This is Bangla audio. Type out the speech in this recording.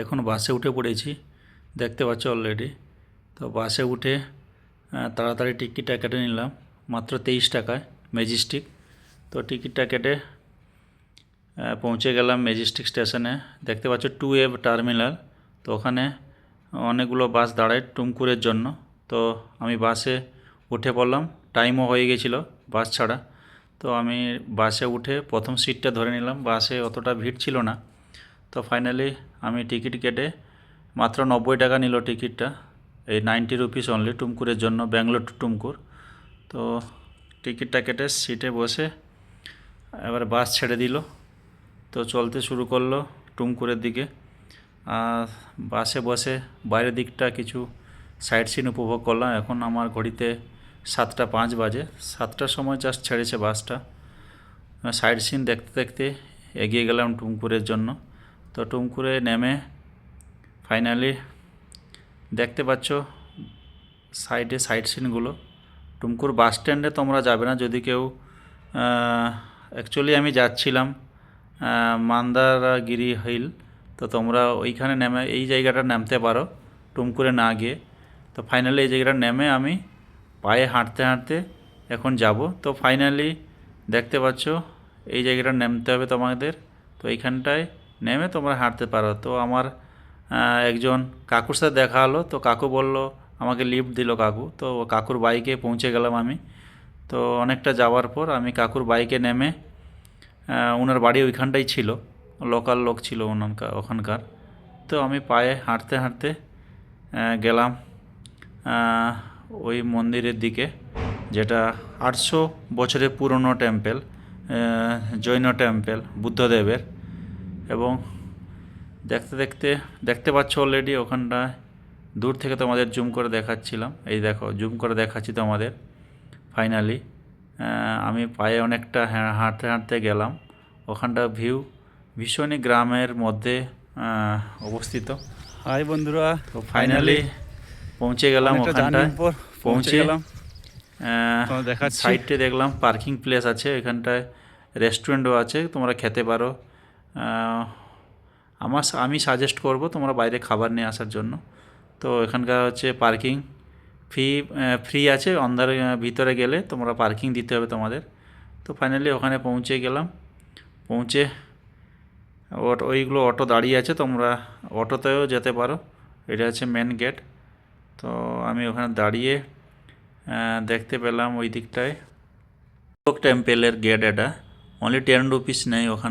এখন বাসে উঠে পড়েছি, দেখতে পাচ্ছ অলরেডি। তো বাসে উঠে তাড়াতাড়ি টিকিটটা কেটে নিলাম মাত্র 23 টাকায় ম্যাজিস্টিক। তো টিকিটটা কেটে পৌঁছে গেলাম ম্যাজিস্টিক স্টেশনে। দেখতে পাচ্ছ 2A টার্মিনাল। তো ওখানে অনেকগুলো বাস দাঁড়ায় টুমকুরের জন্য। তো আমি বাসে উঠে পড়লাম, টাইমও হয়ে গেছিলো বাস ছাড়া। তো আমি বাসে উঠে প্রথম সিটটা ধরে নিলাম, বাসে অতটা ভিড় ছিল না। তো ফাইনালি আমি টিকিট কেটে মাত্র 90 টাকা নিল টিকিটটা, এই 90 রুপিস অনলি টুমকুরের জন্য, ব্যাঙ্গালোর টু টুমকুর। তো টিকিটটা কেটে সিটে বসে এবার বাস ছেড়ে দিল। তো চলতে শুরু করলো টুমকুরের দিকে। বাসে বসে বাইরের দিকটা কিছু সাইট সিন উপভোগ করলাম। এখন আমার ঘড়িতে 7টা 5 বাজে, 7টার সময় জাস্ট ছেড়েছে বাসটা। সাইট সিন দেখতে দেখতে এগিয়ে গেলাম টুমকুরের জন্য। তো টুমকুরে নেমে ফাইনালি দেখতে পাচ্ছ সাইডে সাইট সিনগুলো। টুমকুর বাস স্ট্যান্ডে তোমরা যাবে না যদি কেউ, অ্যাকচুয়ালি আমি যাচ্ছিলাম মান্দারগিরি হিল। তো তোমরা ওইখানে নেমে এই জায়গাটা নামতে পারো টুমকুরে না গিয়ে। তো ফাইনালি এই জায়গাটা নেমে আমি পায়ে হাঁটতে হাঁটতে এখন যাব। তো ফাইনালি দেখতে পাচ্ছ এই জায়গাটা নামতে হবে তোমাদের। তো এইখানটায় নেমে তোমরা হাঁটতে পারো। তো আমার একজন কাকুর সাথে দেখা হলো। তো কাকু বলল, আমাকে লিফট দিল কাকু। তো কাকুর বাইকে পৌঁছে গেলাম আমি। তো অনেকটা যাওয়ার পর আমি কাকুর বাইকে নেমে, ওনার বাড়ি ওইখানটাই ছিল, লোকাল লোক ছিল ওখানকার। তো আমি পায়ে হাঁটতে হাঁটতে গেলাম ওই মন্দিরের দিকে, যেটা 800 বছরের পুরনো টেম্পল, জৈন টেম্পল বুদ্ধদেবের। এবং দেখতে দেখতে দেখতে পাচ্ছ অলরেডি ওখানটায় দূর থেকে তোমাদের জুম করে দেখাচ্ছিলাম। এই দেখো, জুম করে দেখাচ্ছি তোমাদের। ফাইনালি আমি পায়ে অনেকটা হাঁটতে হাঁটতে গেলাম। ওখানটা ভিউ ভীষণই গ্রামের মধ্যে অবস্থিত। হাই বন্ধুরা, তো ফাইনালি পৌঁছে গেলাম ওখানটায়। পৌঁছে গেলাম সাইডে দেখলাম পার্কিং প্লেস আছে, এখানটায় রেস্টুরেন্টও আছে, তোমরা খেতে পারো। আমি সাজেস্ট করব তোমরা বাইরে খাবার নিয়ে আসার জন্য। তো এখানকার হচ্ছে পার্কিং ফ্রি আছে, অন্ধার ভিতরে গেলে তোমরা পার্কিং দিতে হবে তোমাদের। তো ফাইনালি ওখানে পৌঁছে গেলাম। পৌঁছে ওইগুলো অটো দাঁড়িয়ে আছে, তোমরা অটোতেও যেতে পারো। এটা হচ্ছে মেন গেট। তো আমি ওখানে দাঁড়িয়ে দেখতে পেলাম ওই দিকটায় টেম্পেলের গেট। এটা অনলি 10 রুপিস নেই ওখানে।